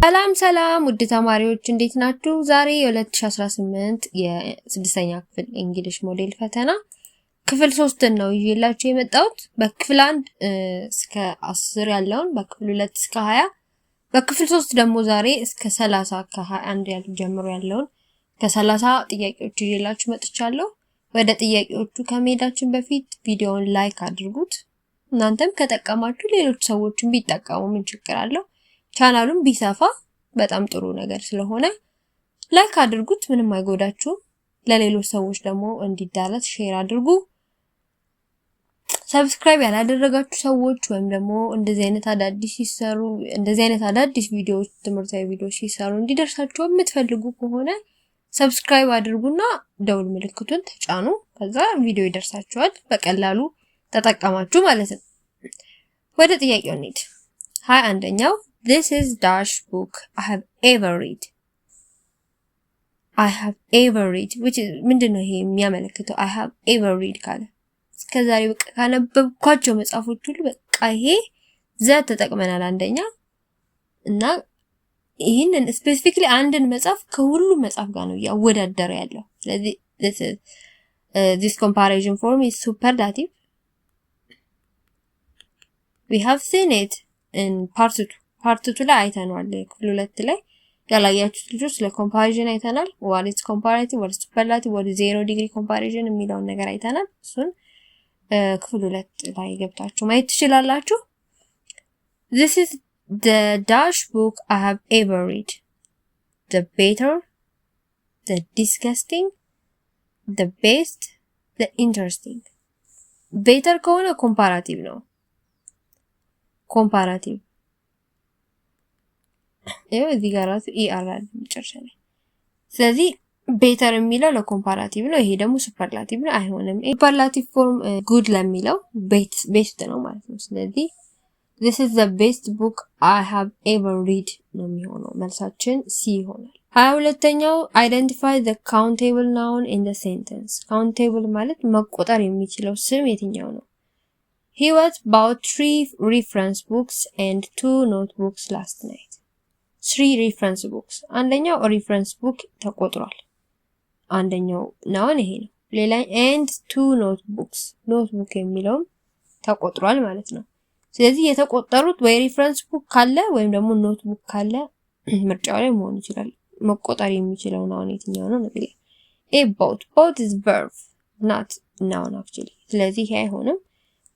ሰላም ውድ ተማሪዎች እንዴት ናችሁ? ዛሬ የ2018 የ6ኛ ክፍል እንግሊሽ ሞዴል ፈተና ክፍል 3 ነው ይዤላችሁ የመጣሁት። በክፍል 1 እስከ 10 ያለውን፣ በክፍል 2 እስከ 20፣ በክፍል 3 ደግሞ ዛሬ እስከ 30 ከ21 ጀምሮ ያለውን ከ30 ጥያቄዎች ይዤላችሁ መጥቻለሁ። ወደ ጥያቄዎቹ ከመሄዳችን በፊት ቪዲዮውን ላይክ አድርጉት። እናንተም ከጠቀማችሁ ሌሎች ሰዎችን ቢጠቀሙ ምን ችግር አለው? ቻናሉን ቢሰፋ በጣም ጥሩ ነገር ስለሆነ ላይክ አድርጉት፣ ምንም አይጎዳችሁ። ለሌሎች ሰዎች ደግሞ እንዲዳረስ ሼር አድርጉ። ሰብስክራይብ ያላደረጋችሁ ሰዎች ወይም ደግሞ እንደዚህ አይነት አዳዲስ ቪዲዮዎች ትምህርታዊ ቪዲዮዎች ሲሰሩ እንዲደርሳችሁ የምትፈልጉ ከሆነ ሰብስክራይብ አድርጉና ደውል ምልክቱን ተጫኑ። ከዛ ቪዲዮ ይደርሳችኋል። በቀላሉ ተጠቀማችሁ ማለት ነው። ወደ ጥያቄው እንሂድ። 21ኛው This is dash book I have ever read. I have ever read, which is ምንድነው ይሄ የሚያመለክተው? I have ever read ካለ እስከዛሬ በቃ ካነበብኳቸው መጽሐፎች ሁሉ በቃ ይሄ ዘ ተጠቅመናል አንደኛ እና ይሄንን ስፔሲፊክሊ አንድን መጽሐፍ ከሁሉም መጽሐፍ ጋር ነው ያወዳደረ ያለው። ስለዚህ this comparison form is superlative. We have seen it in part 2 ላይ አይተናል። ክፍል 2 ላይ ያላያችሁት ልጆች ለኮምፓሪዥን አይተናል። what is comparative, what is superlative, what is zero degree comparison የሚለውን ነገር አይተናል። እሱን ክፍል 2 ላይ ገብታችሁ ማየት ትችላላችሁ። This is the dash book I have ever read. The better, the disgusting, the best, the interesting. better ከሆነ ኮምፓራቲቭ ነው። ኮምፓራቲቭ እዚህ ጋር ራሱ ER አለ መጨረሻ ላይ። ስለዚህ ቤተር የሚለው ለኮምፓራቲቭ ነው። ይሄ ደግሞ ሱፐርላቲቭ ነው። አይሆንም። ሱፐርላቲቭ ፎርም ጉድ ለሚለው ቤስት ነው ማለት ነው። ስለዚህ this is the best book I have ever read ነው የሚሆነው። መልሳችን C ይሆናል። 22ኛው identify the countable noun in the sentence. countable ማለት መቆጠር የሚችለው ስም የትኛው ነው? He was bought 3 reference books and 2 notebooks last night. 3 reference books. አንደኛው reference book ተቆጥሯል። አንደኛው ናውን ይሄ ነው። ሌላ and 2 notebooks. notebook የሚለውም ተቆጥሯል ማለት ነው። ስለዚህ የተቆጠሩት ወይ reference book ካለ ወይም ደግሞ notebook ካለ ምርጫው ላይ መሆን ይችላል። መቆጠር የሚችለው ናውን የትኛው ነው? ነገር bought is verb not noun actually. ስለዚህ ይሄ አይሆንም።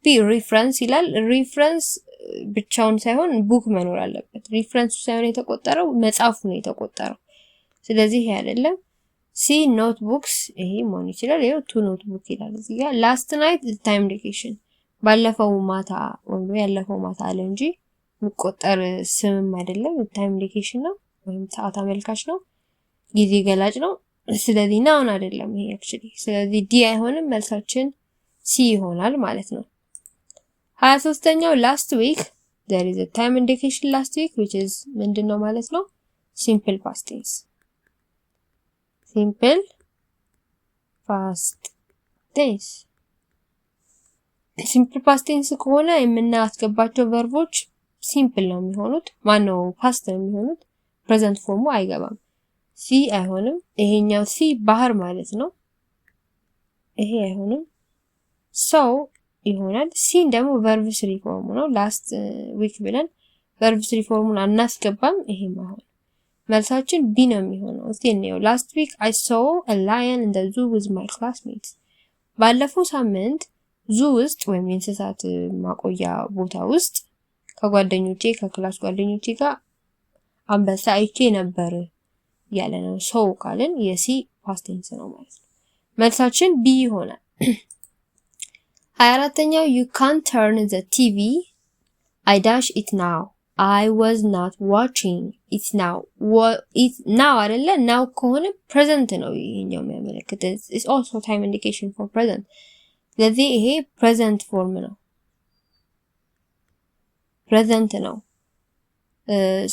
ቢ ሪፈረንስ ይላል። ሪፈረንስ ብቻውን ሳይሆን ቡክ መኖር አለበት። ሪፈረንሱ ሳይሆን የተቆጠረው መጽሐፉ ነው የተቆጠረው። ስለዚህ ይሄ አይደለም። ሲ ኖትቡክስ ይሄ መሆን ይችላል። ይሄው ቱ ኖትቡክ ይላል እዚህ ጋር። ላስት ናይት ታይም ኢንዲኬሽን ባለፈው ማታ ወይም ያለፈው ማታ አለ እንጂ የሚቆጠር ስምም አይደለም። ታይም ኢንዲኬሽን ነው ወይም ሰዓት አመልካች ነው፣ ጊዜ ገላጭ ነው። ስለዚህ ናውን አይደለም ይሄ actually። ስለዚህ ዲ አይሆንም። መልሳችን ሲ ይሆናል ማለት ነው። 23ኛው last week there is a time indication last week which is ምንድነው ማለት ነው? simple past tense. simple past tense. simple past tense ከሆነ የምናስገባቸው ቨርቦች simple ነው የሚሆኑት። ማነው past ነው የሚሆኑት። present formu አይገባም። ሲ አይሆንም። ይሄኛው ሲ ባህር ማለት ነው። ይሄ አይሆንም። so ይሆናል። ሲን ደግሞ verb 3 ፎርሙ ነው። ላስት ዊክ ብለን verb 3 ፎርሙን አናስገባም። ይሄም አሁን መልሳችን ቢ ነው የሚሆነው። እስቲ እንየው። last week I saw a lion in the zoo with my classmates. ባለፈው ሳምንት ዙ ውስጥ ወይም የእንስሳት ማቆያ ቦታ ውስጥ ከክላስ ጓደኞቼ ጋር አንበሳ አይቼ ነበር ያለ ነው። ሰው ካልን የሲ past tense ነው ማለት ነው። መልሳችን ቢ ይሆናል። 24ኛው you can't turn the TV. I dash it now. I was not watching it now. It now አይደለ? now ከሆነ present ነው ይሄኛው የሚያመለክተው። It's also time indication for present. ስለዚህ ይሄ present form ነው። present ነው።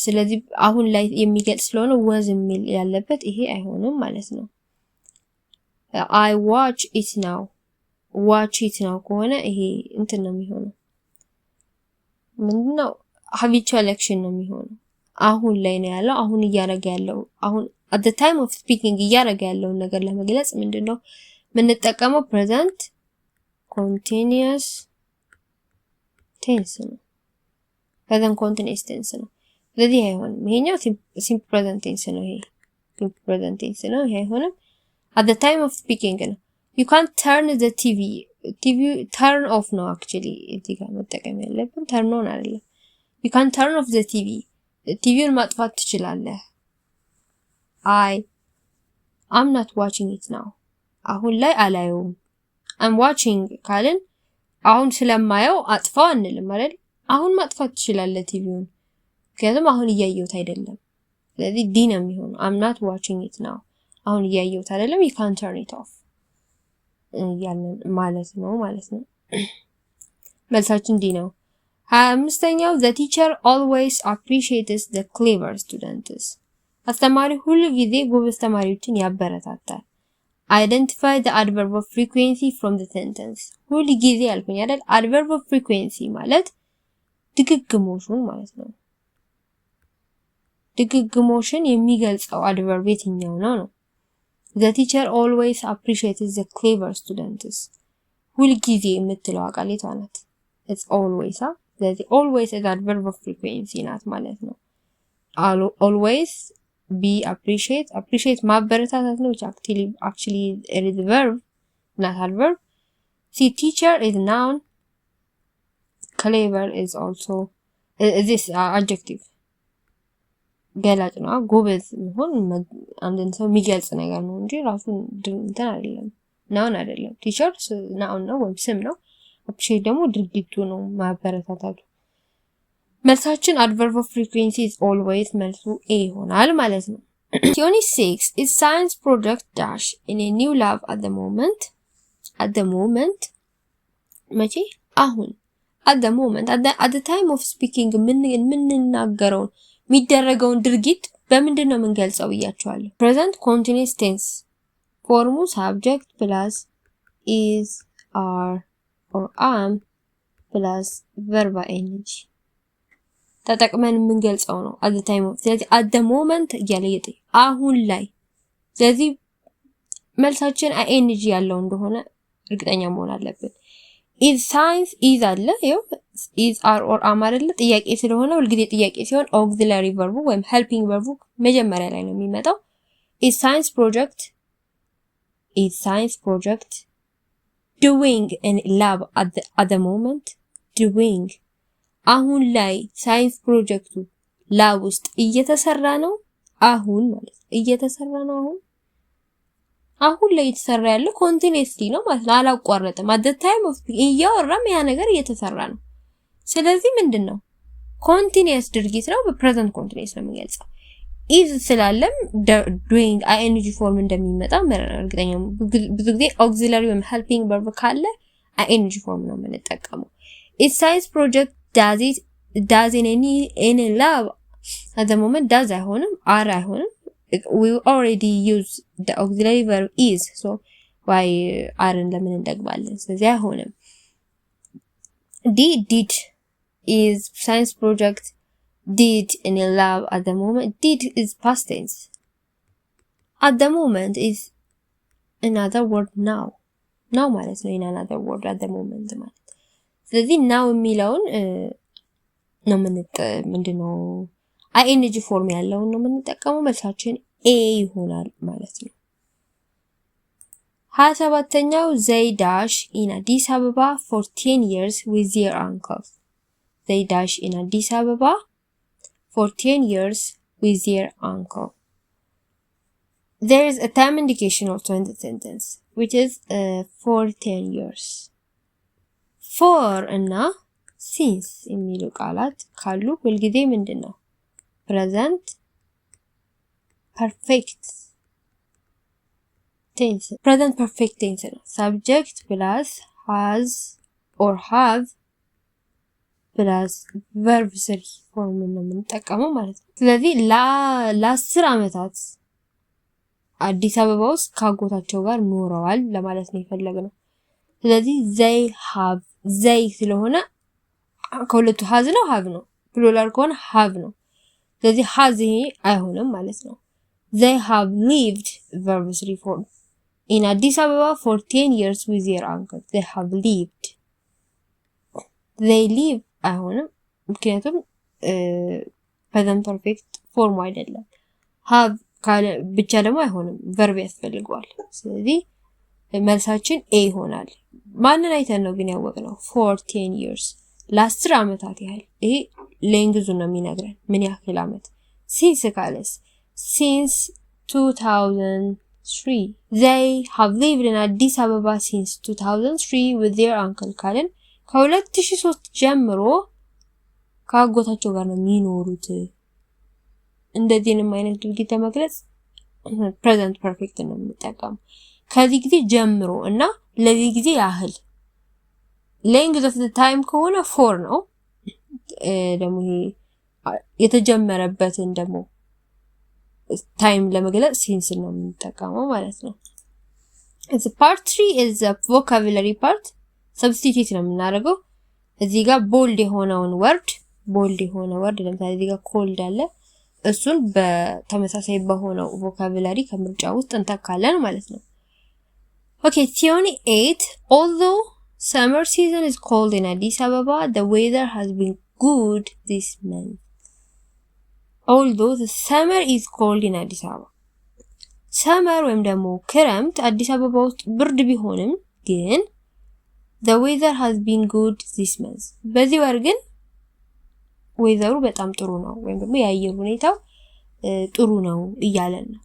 ስለዚህ አሁን ላይ የሚገልጽ ስለሆነ was የሚል ያለበት ይሄ አይሆንም ማለት ነው። I watch it now. watch it now ከሆነ ይሄ እንትን ነው የሚሆነው። ምንድነው? habitual action ነው የሚሆነው። አሁን ላይ ነው ያለው አሁን እያረገ ያለው አሁን at the time of speaking እያረገ ያለው ነገር ለመግለጽ ምንድነው ምንጠቀመው present continuous tense ነው present continuous tense ነው ስለዚህ አይሆንም ይሄኛው simple present tense ነው ይሄ simple present tense ነው ይሄ አይሆንም at the time of speaking ነው you can't turn the TV turn off ነው actually እዚህ ጋር መጠቀም ያለብን turn on አይደለም you can't turn off the TV ቲቪውን ማጥፋት ትችላለህ I'm not watching it now አሁን ላይ አላየውም I'm watching ካልን አሁን ስለማየው አጥፋው አንልም አይደል አሁን ማጥፋት ትችላለህ ቲቪውን ምክንያቱም አሁን እያየሁት አይደለም ስለዚህ ዲ ነው የሚሆነው I'm not watching it now አሁን እያየሁት አይደለም you can't turn it off ያንን ማለት ነው መልሳችን ዲ ነው 25ኛው the teacher always appreciates the clever students አስተማሪ ሁሉ ጊዜ ጎበዝ ተማሪዎችን ያበረታታል identify the adverb of frequency from the sentence ሁሉ ጊዜ ያልኩኝ አይደል adverb of frequency ማለት ድግግሞሽን ማለት ነው ድግግሞሽን የሚገልጸው adverb የትኛው ነው the teacher always appreciates the clever students ሁሉ ጊዜ የምትለው ቃል የቷ ናት it's always ስለዚህ always is adverb of frequency ናት ማለት ነው always be appreciate ማበረታታት ነው actually it is a verb not adverb see teacher is noun clever is also this adjective ገላጭ ነው ጎበዝ መሆን አንድን ሰው የሚገልጽ ነገር ነው እንጂ ራሱ እንትን አይደለም noun አይደለም teacher noun ነው ወይም ስም ነው appreciate ደግሞ ድርጊቱ ነው ማበረታታቱ መልሳችን adverb of frequency is always መልሱ A ይሆናል ማለት ነው 26 is science project dash in a new lab at the moment መቼ አሁን at the time of speaking ምንናገረውን የሚደረገውን ድርጊት በምንድን ነው የምንገልጸው ብያችኋለሁ present continuous tense ፎርሙ subject plus is are or am plus verb ing ተጠቅመን የምንገልጸው ነው at the time of ስለዚህ at the moment እያለየጠ አሁን ላይ ስለዚህ መልሳችን ing ያለው እንደሆነ እርግጠኛ መሆን አለብን is science is አለ ይኸው is are or am አይደለ ጥያቄ ስለሆነ ሁልጊዜ ጥያቄ ሲሆን auxiliary verb ወይም helping verb መጀመሪያ ላይ ነው የሚመጣው is science project doing in lab at the moment doing አሁን ላይ ሳይንስ ፕሮጀክቱ ላብ ውስጥ እየተሰራ ነው አሁን ማለት እየተሰራ ነው አሁን ላይ እየተሰራ ያለው ኮንቲኒየስሊ ነው ማለት አላቋረጠም at the time of እያወራም ያ ነገር እየተሰራ ነው ስለዚህ ምንድነው ኮንቲኒየስ ድርጊት ነው በፕሬዘንት ኮንቲኒየስ ነው የሚገልጸው is ስላለም doing ing ፎርም እንደሚመጣ እርግጠኛ ብዙ ጊዜ auxiliary ወይም helping verb ካለ ing ፎርም ነው የምንጠቀመው is science project does in any lab at the moment does አይሆንም are አይሆንም we already use the auxiliary verb is so why aren't ለምን እንደግባለን ስለዚህ አይሆንም did is science project did in a lab at the moment did is past tense at the moment is another word now ማለት ነው in another word at the moment ማለት ስለዚህ now የሚለውን ነው ምንድነው ing ፎርም ያለውን ነው የምንጠቀመው መልሳችን A ይሆናል ማለት ነው 27ኛው they dash in Addis Ababa for 10 years with their uncle they dash in Addis Ababa for 10 years with their uncle there is a time indication also in the sentence which is for 10 years for እና since የሚሉ ቃላት ካሉ ሁልጊዜ ምንድነው present perfect tense present perfect tense ነው subject plus has or have plus verb 3 ፎርም ነው የምንጠቀመው ማለት ነው ስለዚህ ለ10 አመታት አዲስ አበባ ውስጥ ካጎታቸው ጋር ኖረዋል ለማለት ነው የፈለግነው ስለዚህ they ስለሆነ ከሁለቱ has ነው have ነው ፕሉራል ከሆነ have ነው ስለዚህ has ይሄ አይሆንም ማለት ነው። they have lived verb 3 form in Addis Ababa for 10 years with their uncle. they have lived they live አይሆንም ምክንያቱም present perfect form አይደለም። have ካለ ብቻ ደግሞ አይሆንም verb ያስፈልገዋል። ስለዚህ መልሳችን A ይሆናል። ማንን አይተን ነው ግን ያወቅነው? for 10 years ለ10 አመታት ያህል። ይሄ ሌንግዙ ነው የሚነግረን ምን ያህል አመት። since ካለስ since 2003 they have lived in Addis Ababa since 2003 with their uncle ካለን ከ2003 ጀምሮ ከአጎታቸው ጋር ነው የሚኖሩት። እንደዚህንም አይነት ድርጊት ለመግለጽ present perfect ነው የምንጠቀመው። ከዚህ ጊዜ ጀምሮ እና ለዚህ ጊዜ ያህል length of the time ከሆነ for ነው። ደግሞ የተጀመረበትን ደግሞ time ለመግለጽ since ነው የምንጠቀመው ማለት ነው። the part 3 is the vocabulary part. substitute ነው የምናደርገው። እዚህ ጋር bold የሆነውን word ለምሳሌ እዚህ ጋር cold አለ እሱን በተመሳሳይ በሆነው vocabulary ከምርጫ ውስጥ እንተካለን ማለት ነው። okay, theory 8 although summer season is cold in Addis Ababa the weather has been good this month. although the summer is cold in Addis Ababa summer ወይም ደግሞ ክረምት አዲስ አበባ ውስጥ ብርድ ቢሆንም ግን the weather has been good this month በዚህ ወር ግን ዌዘሩ በጣም ጥሩ ነው ወይም ደግሞ የአየር ሁኔታው ጥሩ ነው እያለን ነው።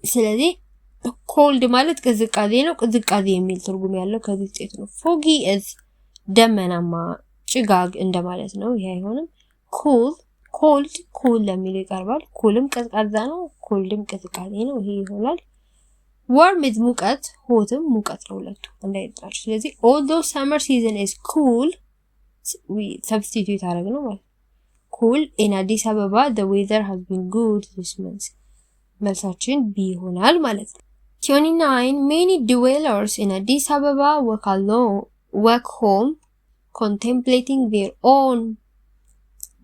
ስለዚህ cold ማለት ቅዝቃዜ ነው። ቅዝቃዜ የሚል ትርጉም ያለው ከዚህ ውጤት ነው። foggy is ደመናማ ጭጋግ እንደማለት ነው። ይሄ አይሆንም። cold ለሚለው ይቀርባል። coolም ቀዝቃዛ ነው። coldም ቅዝቃዜ ነው። ይሄ ይሆናል። warm is ሙቀት፣ hotም ሙቀት ነው። ሁለቱ እንዳይጣጣሉ። ስለዚህ although summer season is cool we substitute አደረግነው ማለት cool in Addis Ababa the weather has been good this month መልሳችን B ይሆናል ማለት ነው። 29 many dwellers in Addis Ababa walk home contemplating their own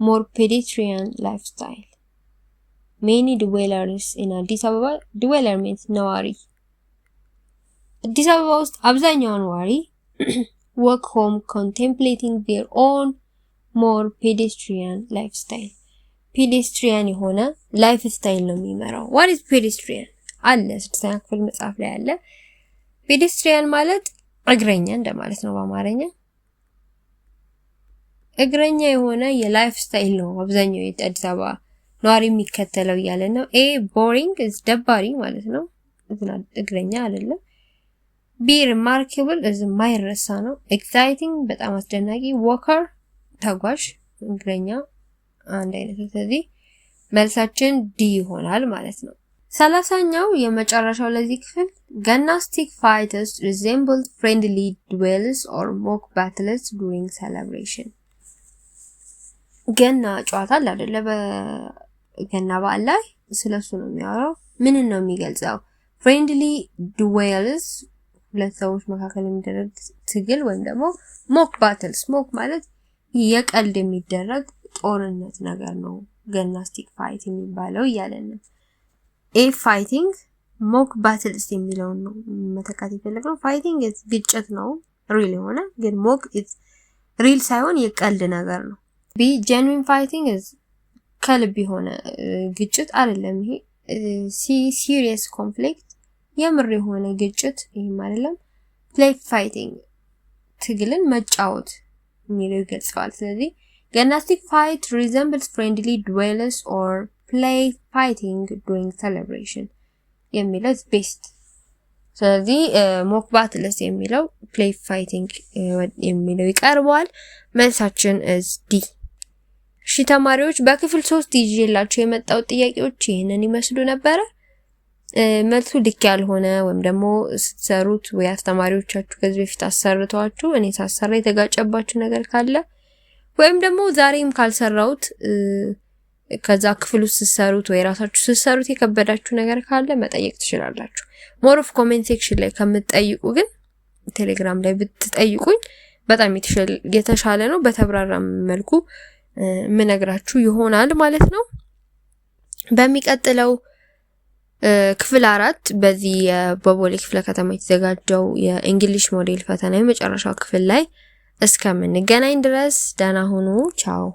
more pedestrian lifestyle. many dwellers in Addis Ababa dweller means ነዋሪ አዲስ አበባ ውስጥ አብዛኛው ነዋሪ walk home contemplating their own more pedestrian lifestyle. pedestrian የሆነ lifestyle ነው የሚመራው። what is pedestrian? አለ ስድስተኛ ክፍል መጽሐፍ ላይ አለ። pedestrian ማለት እግረኛ እንደማለት ነው በአማርኛ። እግረኛ የሆነ የላይፍስታይል ነው አብዛኛው የአዲስ አበባ ነዋሪ የሚከተለው እያለ ነው። boring is ደባሪ ማለት ነው። እግረኛ አይደለም። be remarkable is ማይረሳ ነው። exciting በጣም አስደናቂ። walker ተጓዥ እግረኛ አንድ አይነት። ስለዚህ መልሳችን ዲ ይሆናል ማለት ነው። 30ኛው የመጨረሻው ለዚህ ክፍል gymnastic fighters resemble friendly duels or mock battles during celebration. ገና ጨዋታ አይደለ በገና በዓል ላይ ስለሱ ነው የሚያወራው። ምን ነው የሚገልጸው? friendly duels ሁለት ሰዎች መካከል የሚደረግ ትግል ወይም ደግሞ mock battles mock ማለት የቀልድ የሚደረግ ጦርነት ነገር ነው። gymnastic fight የሚባለው እያለን ነው። fighting mock battles የሚለው ነው መተካት የፈለገው። fighting ግጭት ነው real የሆነ ግን mock real ሳይሆን የቀልድ ነገር ነው። genuine fighting ከልብ የሆነ ግጭት አይደለም። ይሄ serious conflict የምር የሆነ ግጭት ይሄም አይደለም። play fighting ትግልን መጫወት የሚለው ይገልጻል። ስለዚህ gymnastic fight resembles friendly duels or play fighting during celebration የሚለው best። ስለዚህ mock battles የሚለው play fighting የሚለው ይቀርባል። መልሳችን is D። እሺ ተማሪዎች በክፍል 3 ይዤላችሁ የመጣው ጥያቄዎች ይሄንን ይመስሉ ነበር። መልሱ ልክ ያልሆነ ወይም ደግሞ ስትሰሩት ወይ አስተማሪዎቻችሁ ከዚህ በፊት አሰርቷችሁ እኔ ሳሰራ የተጋጨባችሁ ነገር ካለ ወይም ደግሞ ዛሬም ካልሰራውት ከዛ ክፍል ውስጥ ስትሰሩት ወይ ራሳችሁ ስትሰሩት የከበዳችሁ ነገር ካለ መጠየቅ ትችላላችሁ። ሞር ኦፍ ኮሜንት ሴክሽን ላይ ከምትጠይቁ ግን ቴሌግራም ላይ ብትጠይቁኝ በጣም የተሻለ ነው። በተብራራ መልኩ ምነግራችሁ ይሆናል ማለት ነው። በሚቀጥለው ክፍል 4 በዚህ በቦሌ ክፍለ ከተማ የተዘጋጀው የእንግሊሽ ሞዴል ፈተና የመጨረሻው ክፍል ላይ እስከምንገናኝ ድረስ ደህና ሁኑ። ቻው።